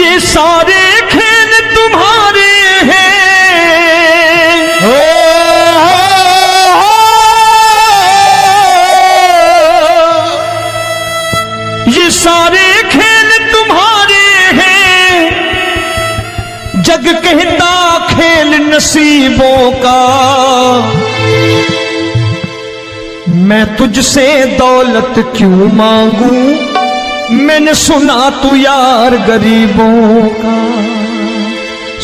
ये सारे खेल तुम्हारे हैं, ये सारे खेल तुम्हारे हैं, जग कहता खेल नसीबों का। मैं तुझसे दौलत क्यों मांगू, मैंने सुना तू यार गरीबों का।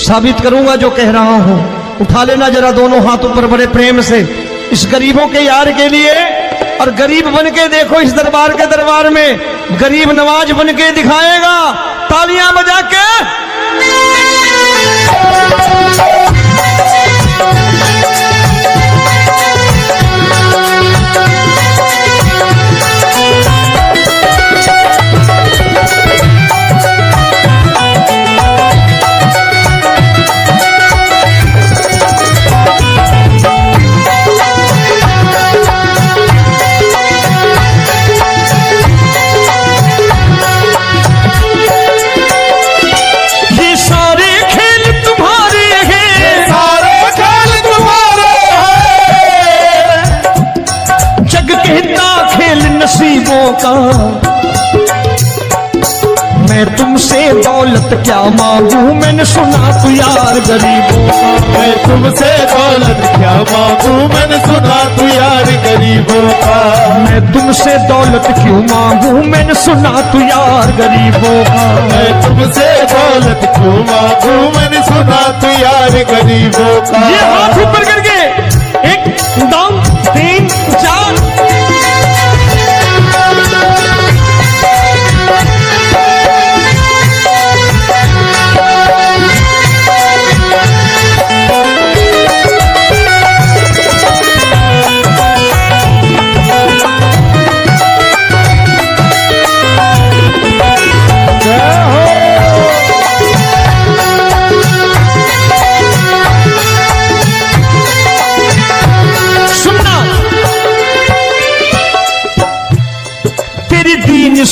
साबित करूंगा जो कह रहा हूं। उठा लेना जरा दोनों हाथ ऊपर बड़े प्रेम से इस गरीबों के यार के लिए। और गरीब बन के देखो इस दरबार के दरबार में गरीब नवाज बन के दिखाएगा, तालियां बजा के। नसीबों का मैं तुमसे दौलत क्या मांगू, मैंने सुना तू यार गरीबों का। मैं तुमसे दौलत क्या मांगू, मैंने सुना तू यार गरीबों का। मैं तुमसे दौलत क्यों मांगू, मैंने सुना तू यार गरीबों का। मैं तुमसे दौलत क्यों मांगू, मैंने सुना तू यार गरीबों का। ये हाथ ऊपर करके 1 2 3 4।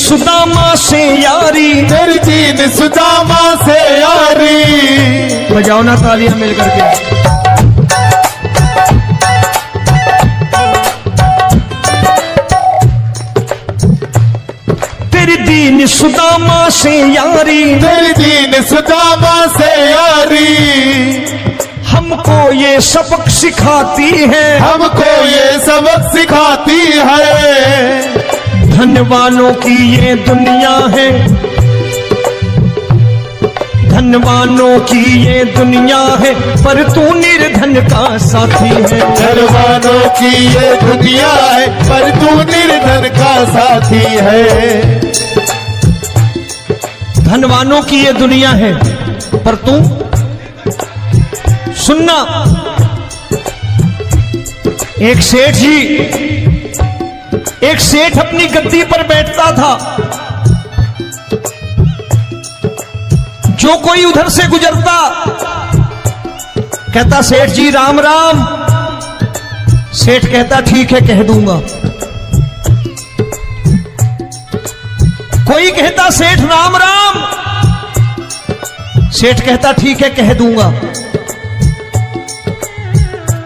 सुदामा से यारी, तेरी दीन सुदामा से यारी। बजाओ ना तालियां मिल करके। तेरी दीन सुदामा से यारी, तेरी दीन सुदामा से यारी। हमको ये सबक सिखाती है, हमको ये सबक सिखाती है। धनवानों की ये दुनिया है, धनवानों की ये दुनिया है, पर तू निर्धन का साथी है। धनवानों की ये दुनिया है, पर तू निर्धन का साथी है। धनवानों की ये दुनिया है, पर तू सुनना। एक सेठ जी, एक सेठ अपनी गद्दी पर बैठता था। जो कोई उधर से गुजरता कहता सेठ जी राम राम। सेठ कहता ठीक है कह दूंगा। कोई कहता सेठ राम राम। सेठ कहता ठीक है कह दूंगा।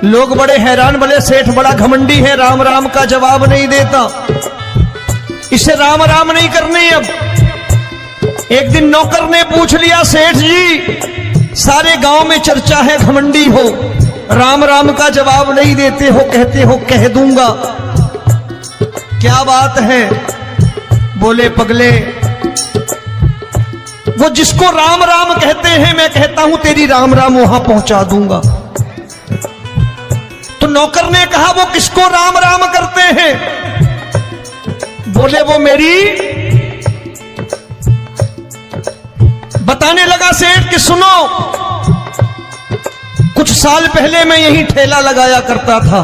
लोग बड़े हैरान, बोले सेठ बड़ा घमंडी है, राम राम का जवाब नहीं देता, इसे राम राम नहीं करनी। अब एक दिन नौकर ने पूछ लिया सेठ जी सारे गांव में चर्चा है घमंडी हो, राम राम का जवाब नहीं देते हो, कहते हो कह दूंगा, क्या बात है? बोले पगले वो जिसको राम राम कहते हैं मैं कहता हूं तेरी राम राम वहां पहुंचा दूंगा। तो नौकर ने कहा वो किसको राम राम करते हैं? बोले वो मेरी। बताने लगा सेठ कि सुनो, कुछ साल पहले मैं यही ठेला लगाया करता था,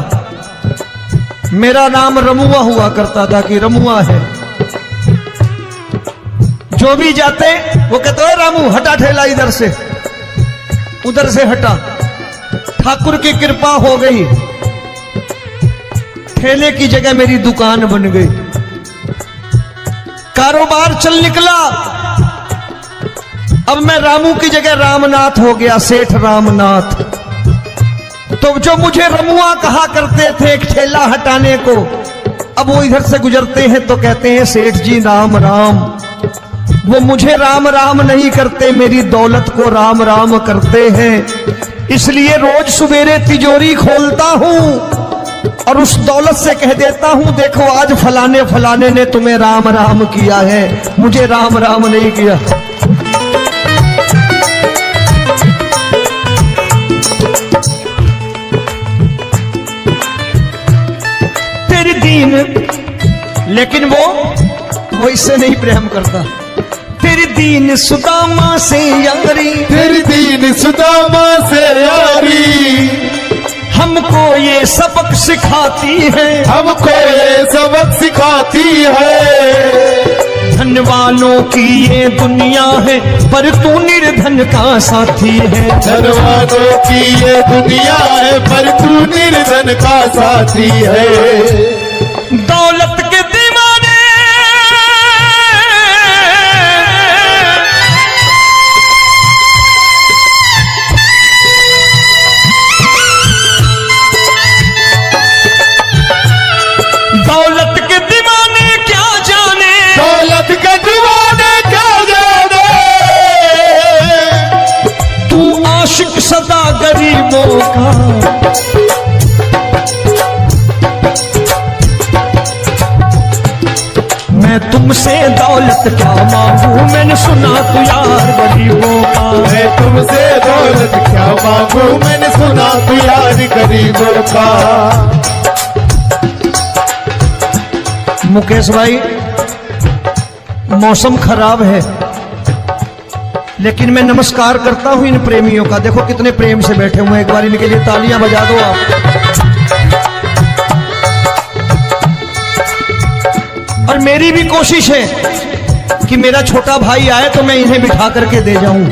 मेरा नाम रमुआ हुआ करता था कि रमुआ है। जो भी जाते वो कहते हैं रामू हटा ठेला इधर से, उधर से हटा। ठाकुर की कृपा हो गई, ठेले की जगह मेरी दुकान बन गई, कारोबार चल निकला। अब मैं रामू की जगह रामनाथ हो गया, सेठ रामनाथ। तो जो मुझे रमुआ कहा करते थे एक ठेला हटाने को, अब वो इधर से गुजरते हैं तो कहते हैं सेठ जी राम राम। वो मुझे राम राम नहीं करते, मेरी दौलत को राम राम करते हैं। इसलिए रोज सवेरे तिजोरी खोलता हूं और उस दौलत से कह देता हूं, देखो आज फलाने फलाने ने तुम्हें राम राम किया है, मुझे राम राम नहीं किया। तेरी दीन, लेकिन वो इससे नहीं प्रेम करता। तेरी दीन सुदामा से यारी, तेरी दीन सुदामा से यारी, हमको ये सबक सिखाती है, हमको ये सबक सिखाती है। धन वालों की ये दुनिया है, पर तू निर्धन का साथी है। धन वालों की ये दुनिया है, पर तू निर्धन का साथी है। दौलत के दीवाने दौलत के दीवाने क्या जाने, दौलत के दीवाने क्या जाने, तू आशिक सदा गरीबों का। मैं तुमसे दौलत क्या मांगू, मैंने सुना तू यार गरीबों का। मैं तुमसे दौलत क्या मांगू, मैंने सुना तू यार गरीबों का। मुकेश भाई, मौसम खराब है, लेकिन मैं नमस्कार करता हूं इन प्रेमियों का। देखो कितने प्रेम से बैठे हुए हैं, एक बार इनके लिए तालियां बजा दो आप। और मेरी भी कोशिश है कि मेरा छोटा भाई आए तो मैं इन्हें बिठा करके दे जाऊं,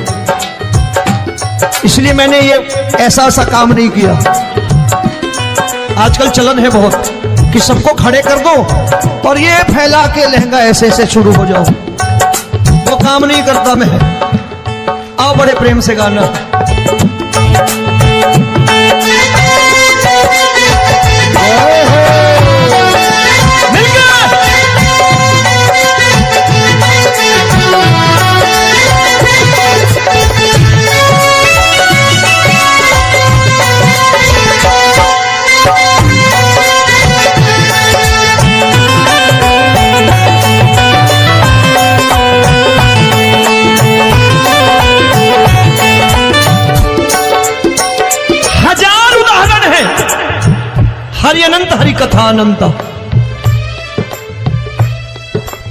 इसलिए मैंने ये ऐसा काम नहीं किया। आजकल चलन है बहुत कि सबको खड़े कर दो और ये फैला के लहंगा ऐसे ऐसे शुरू हो जाओ, वो काम नहीं करता मैं। आओ बड़े प्रेम से गाना। हरि अनंत हरि कथा अनंत।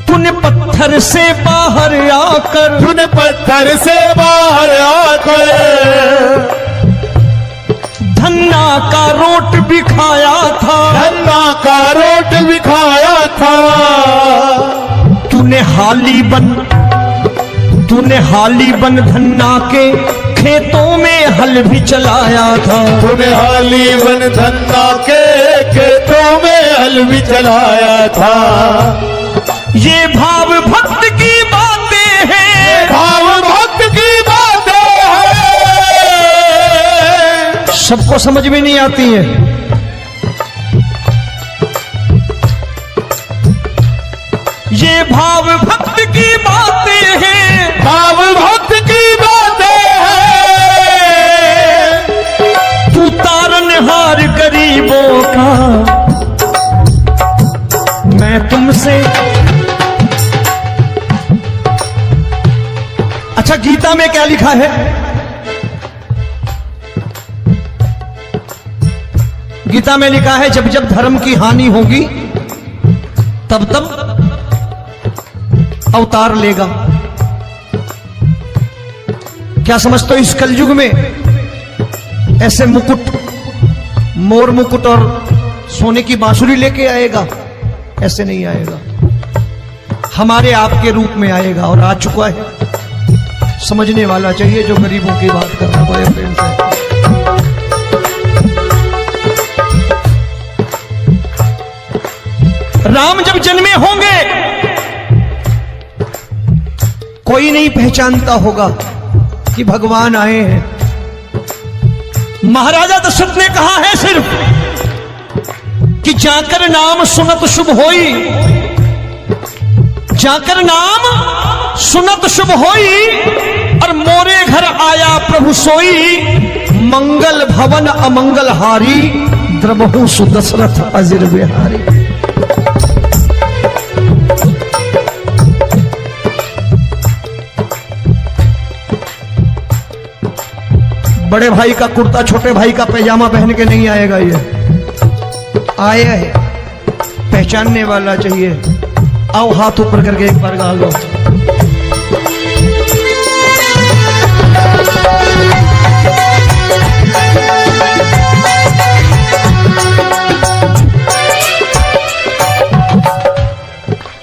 तूने पत्थर से बाहर आकर, तूने पत्थर से बाहर आकर धन्ना का रोट भी खाया था, धन्ना का रोट भी खाया था। तूने हाली बन धन्ना के खेतों में हल भी चलाया था। तूने हाली बन धन्ना के खेतों में हल भी चलाया था। ये भाव भक्त की बातें हैं, भाव भक्त की बातें हैं, सबको समझ में नहीं आती है। ये भाव भक्त की बातें हैं, भाव भक्त की बातें हैं। तू तारनहार गरीबों का, मैं तुमसे। अच्छा, गीता में क्या लिखा है? गीता में लिखा है जब जब धर्म की हानि होगी तब तब अवतार लेगा। क्या समझते हो, इस कलयुग में ऐसे मुकुट, मोर मुकुट और सोने की बांसुरी लेके आएगा? ऐसे नहीं आएगा, हमारे आपके रूप में आएगा और आ चुका है। समझने वाला चाहिए जो गरीबों की बात करना बड़े प्रेम से। राम जब जन्मे होंगे कोई नहीं पहचानता होगा, कि भगवान आए हैं। महाराजा दशरथ ने कहा है सिर्फ कि जाकर नाम सुनत शुभ होई, जाकर नाम सुनत शुभ होई, और मोरे घर आया प्रभु सोई, मंगल भवन अमंगल हारी, द्रबहु सुदशरथ अजिर बिहारी। बड़े भाई का कुर्ता छोटे भाई का पैजामा पहन के नहीं आएगा, ये आया है पहचानने वाला चाहिए। आओ हाथ ऊपर करके एक बार गा लो।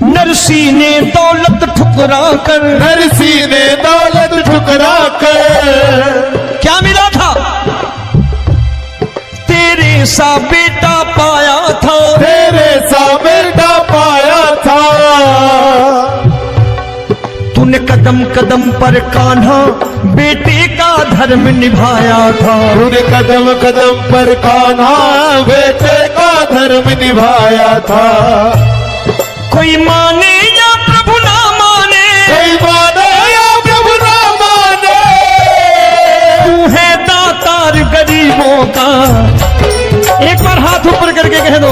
नरसी ने दौलत ठुकरा कर, नरसी ने दौलत ठुकरा कर, क्या मिला था? तेरे सा बेटा पाया था, तेरे सा बेटा पाया था। तूने कदम कदम पर कान्हा बेटे का धर्म निभाया था, तूने कदम कदम पर कान्हा बेटे का धर्म निभाया था। कोई माने या प्रभु ना माने, कोई माने या प्रभु ना माने, तू है दातार गरीबों का। एक बार हाथ ऊपर करके कह दो,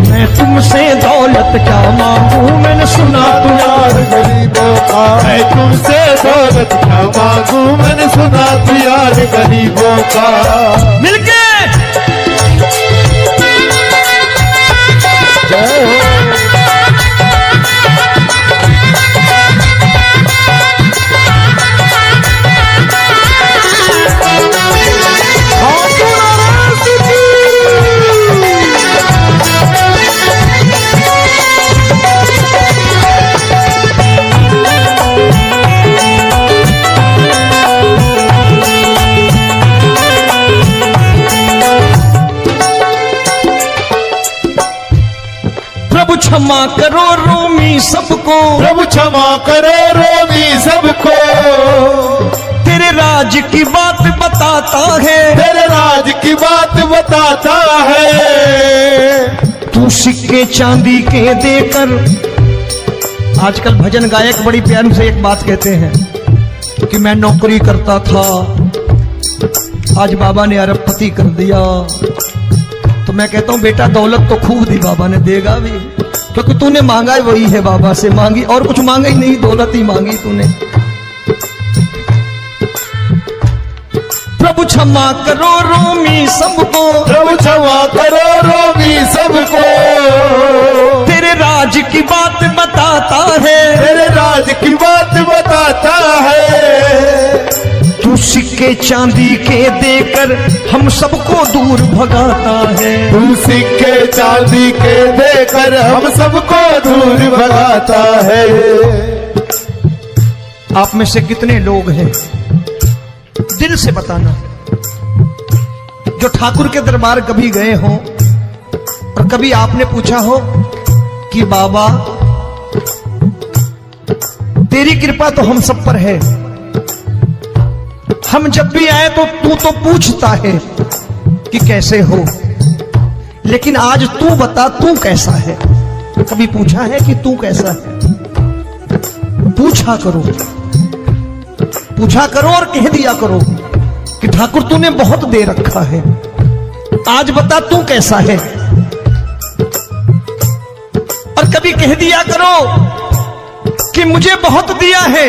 मैं तुमसे दौलत क्या मांगू, मैंने सुना तू यार गरीबों का। मैं तुमसे दौलत क्या मांगू, मैंने सुना तू यार गरीबों का। मिलके क्षमा करो रोमी सबको, प्रभु क्षमा करो रोमी सबको। तेरे राज की बात बताता है, तेरे राज की बात बताता है। तू सिक्के चांदी के देकर, आजकल भजन गायक बड़ी प्यार से एक बात कहते हैं कि मैं नौकरी करता था, आज बाबा ने अरबपति कर दिया। तो मैं कहता हूं बेटा दौलत तो खूब दी बाबा ने, देगा भी, क्योंकि तूने मांगा वही है, बाबा से मांगी, और कुछ मांगा ही नहीं, दौलत ही मांगी तूने। प्रभु क्षमा करो रोमी सबको, प्रभु क्षमा करो रोमी सबको। तेरे राज की बात बताता है, तेरे राज की बात बताता है। तू सिक्के चांदी के देकर हम सबको दूर भगाता है, तू सिक्के चांदी के देकर हम सबको दूर भगाता है। आप में से कितने लोग हैं, दिल से बताना, जो ठाकुर के दरबार कभी गए हो और कभी आपने पूछा हो कि बाबा तेरी कृपा तो हम सब पर है, हम जब भी आए तो तू तो पूछता है कि कैसे हो, लेकिन आज तू बता तू कैसा है। कभी पूछा है कि तू कैसा है? पूछा करो, पूछा करो और कह दिया करो कि ठाकुर तूने बहुत दे रखा है, आज बता तू कैसा है। और कभी कह दिया करो कि मुझे बहुत दिया है,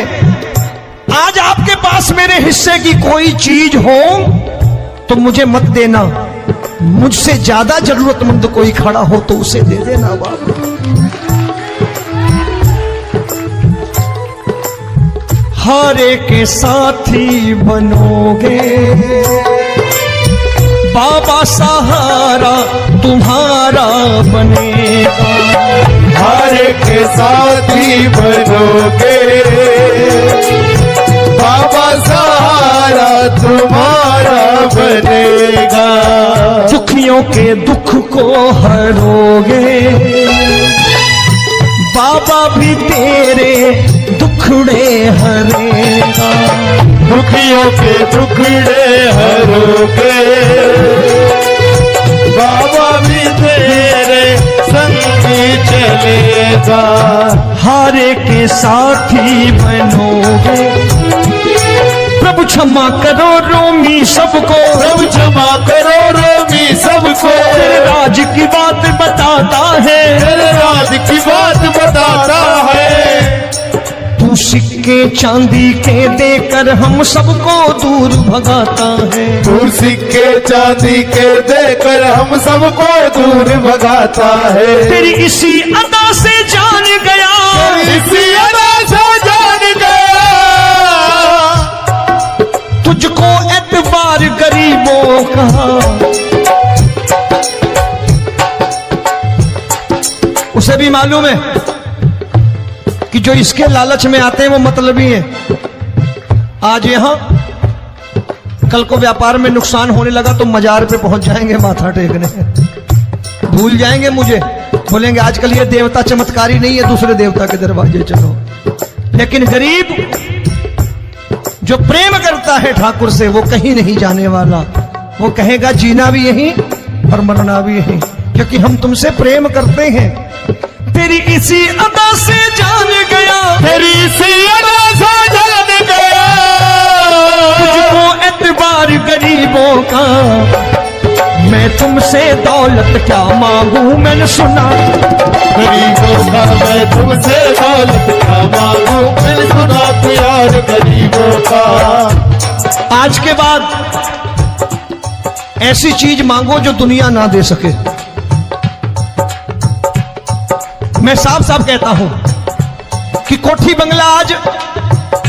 आज आपके पास मेरे हिस्से की कोई चीज हो तो मुझे मत देना, मुझसे ज्यादा जरूरतमंद कोई खड़ा हो तो उसे दे देना बाबा। हारे के साथी बनोगे बाबा, सहारा तुम्हारा बनेगा। हारे के साथी बनोगे बाबा, सहारा तुम्हारा बनेगा। दुखियों के दुख को हरोगे बाबा, भी तेरे दुखड़े हरेगा। दुखियों के टुकड़े हरोगे, बाबा भी तेरे संगी चलेगा। हारे के साथी बनोगे, प्रभु क्षमा करो रोमी सबको, प्रभु क्षमा करो रोमी सबको। तेरे राज की बात बताता है, तेरे राज की बात बताता है। तू सिक्के चांदी के देकर हम सबको दूर भगाता है। तू सिक्के चांदी के देकर हम सबको दूर भगाता है। तेरी इसी अदा से जान गया, इसी अदा से जान गया, तुझको एतबार गरीबों का। उसे भी मालूम है कि जो इसके लालच में आते हैं वो मतलबी हैं। आज यहां कल को व्यापार में नुकसान होने लगा तो मजार पे पहुंच जाएंगे माथा टेकने, भूल जाएंगे मुझे, बोलेंगे आजकल ये देवता चमत्कारी नहीं है, दूसरे देवता के दरवाजे चलो। लेकिन गरीब जो प्रेम करता है ठाकुर से वो कहीं नहीं जाने वाला, वो कहेगा जीना भी यहीं और मरना भी यहीं, क्योंकि हम तुमसे प्रेम करते हैं। तेरी इसी अदा से जान गया, तेरी इसी अदा से जान गया, तुझको एतबार गरीबों का। मैं तुमसे दौलत क्या मांगू, मैंने सुना गरीबों का। मैं तुमसे दौलत क्या मांगू, मैंने सुना प्यार गरीबों का। आज के बाद ऐसी चीज मांगो जो दुनिया ना दे सके। मैं साफ साफ कहता हूं कि कोठी बंगला आज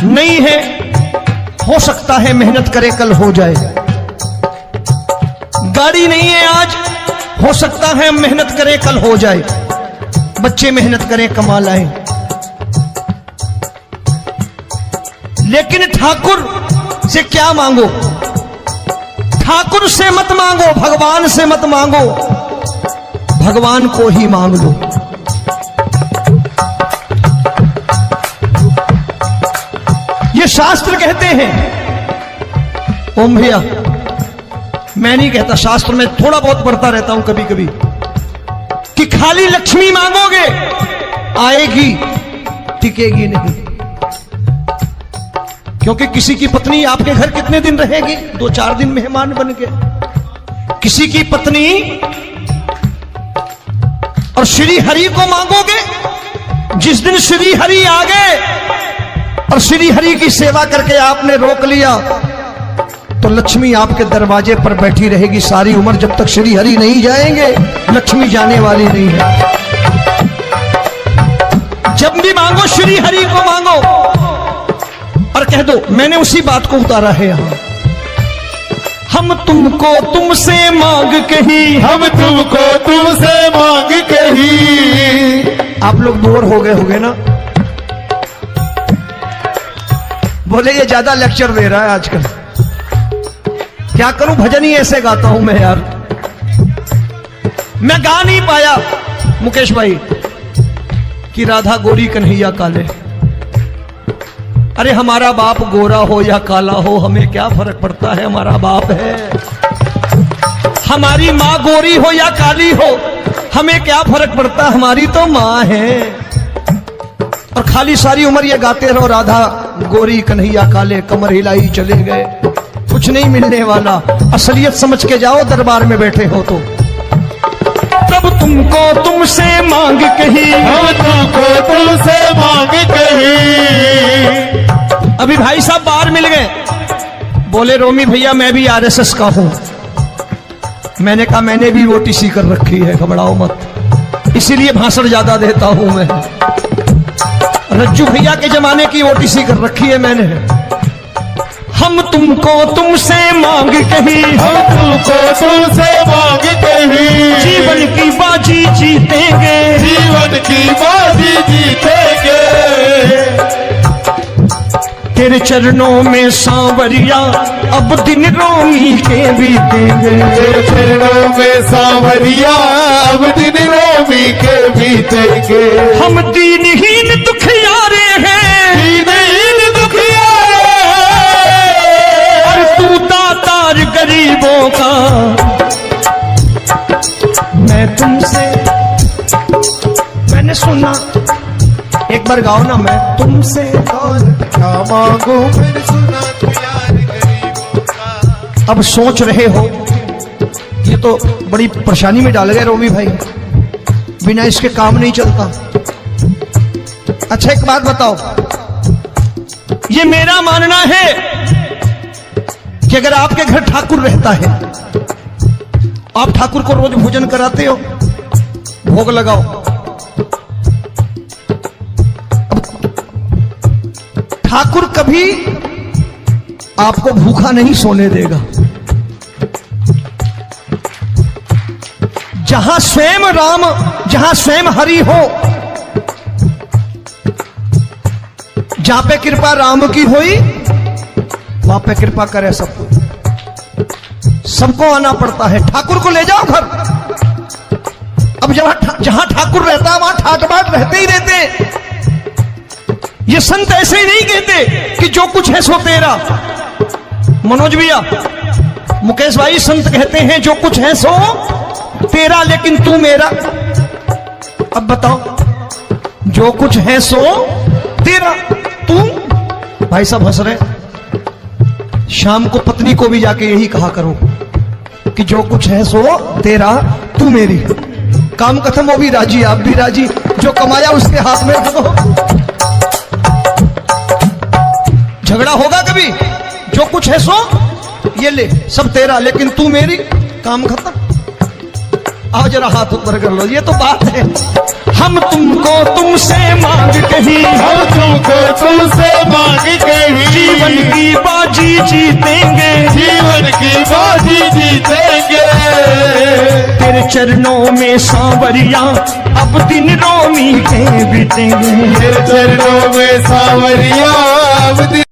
नहीं है, हो सकता है मेहनत करे कल हो जाए। गाड़ी नहीं है आज, हो सकता है मेहनत करें कल हो जाए। बच्चे मेहनत करें कमा लाएं, लेकिन ठाकुर से क्या मांगो? ठाकुर से मत मांगो, भगवान से मत मांगो, भगवान को ही मांग लो। ये शास्त्र कहते हैं। ओम भैया, मैं नहीं कहता, शास्त्र में थोड़ा बहुत पढ़ता रहता हूं कभी कभी, कि खाली लक्ष्मी मांगोगे आएगी, टिकेगी नहीं। क्योंकि किसी की पत्नी आपके घर कितने दिन रहेगी? 2-4 दिन मेहमान बन के। किसी की पत्नी और श्री हरि को मांगोगे, जिस दिन श्री हरि आ गए और श्री हरि की सेवा करके आपने रोक लिया तो लक्ष्मी आपके दरवाजे पर बैठी रहेगी सारी उम्र, जब तक श्री हरि नहीं जाएंगे लक्ष्मी जाने वाली नहीं है। जब भी मांगो श्री हरि को मांगो और कह दो मैंने उसी बात को उतारा है यहां। हम तुमको तुमसे मांग कही, हम तुमको तुमसे मांग कही। आप लोग बोर हो गए होंगे ना, बोले ये ज्यादा लेक्चर दे रहा है आजकल। क्या करूं, भजन ही ऐसे गाता हूं मैं यार। मैं गा नहीं पाया मुकेश भाई कि राधा गोरी कन्हैया काले। अरे हमारा बाप गोरा हो या काला हो हमें क्या फर्क पड़ता है, हमारा बाप है। हमारी माँ गोरी हो या काली हो हमें क्या फर्क पड़ता, हमारी तो माँ है। और खाली सारी उम्र ये गाते रहो राधा गोरी कन्हैया काले, कमर हिलाई चले गए, कुछ नहीं मिलने वाला। असलियत समझ के जाओ दरबार में बैठे हो तो। तब तुमको तुमसे मांग कही, हम तुमको तुमसे मांग कही। अभी भाई साहब बाहर मिल गए, बोले रोमी भैया मैं भी आरएसएस का हूं। मैंने कहा मैंने भी ओटीसी कर रखी है, घबराओ मत, इसीलिए भाषण ज्यादा देता हूं मैं। रज्जू भैया के जमाने की ओटीसी कर रखी है मैंने। हम तुमको तुमसे मांग कही, हम तुमको तुमसे मांग कही। जीवन की बाजी जीतेंगे, जीवन की बाजी जीतेंगे। तेरे चरणों में सांवरिया अब दिन रोमी के बीतेंगे। तेरे चरणों में सांवरिया अब दिन रोमी के बीतेंगे। हम दीनहीन दुखियारे हैं, दीनहीन दुखियारे हैं, बार गाओ ना, मैं तुमसे दौलत क्या मांगू, मैंने सुना तू यार गरीबों का। अब सोच रहे हो ये तो बड़ी परेशानी में डाल गए रोमी भाई, बिना इसके काम नहीं चलता। अच्छा एक बात बताओ, ये मेरा मानना है कि अगर आपके घर ठाकुर रहता है, आप ठाकुर को रोज भोजन कराते हो, भोग लगाओ, ठाकुर कभी आपको भूखा नहीं सोने देगा। जहां स्वयं राम, जहां स्वयं हरि हो, जहां पे कृपा राम की हुई, वहां पे कृपा करे सबको। सबको आना पड़ता है, ठाकुर को ले जाओ घर। अब जहां ठाकुर रहता है वहां ठाट बाट रहते ही रहते। ये संत ऐसे ही नहीं कहते कि जो कुछ है सो तेरा। मनोज भैया, मुकेश भाई, संत कहते हैं जो कुछ है सो तेरा, लेकिन तू मेरा। अब बताओ, जो कुछ है सो तेरा, तू। भाई साहब हंस रहे। शाम को पत्नी को भी जाके यही कहा करो कि जो कुछ है सो तेरा, तू मेरी। काम खत्म, वो भी राजी, आप भी राजी, जो कमाया उसके हाथ में रख दो। झगड़ा होगा कभी? जो कुछ है सो ये ले, सब तेरा, लेकिन तू मेरी। काम खत्म। आओ जरा हाथ ऊपर कर लो, ये तो बात है। हम तुमको तुमसे मांग कहीं, हम तुमको तुमसे मांग कहीं, जीवन की बाजी जीतेंगे, जीवन की बाजी जीतेंगे। तेरे चरणों में सांवरिया अब दिन रोमी के बीतेंगे। तेरे चरणों में सांवरिया अब दिन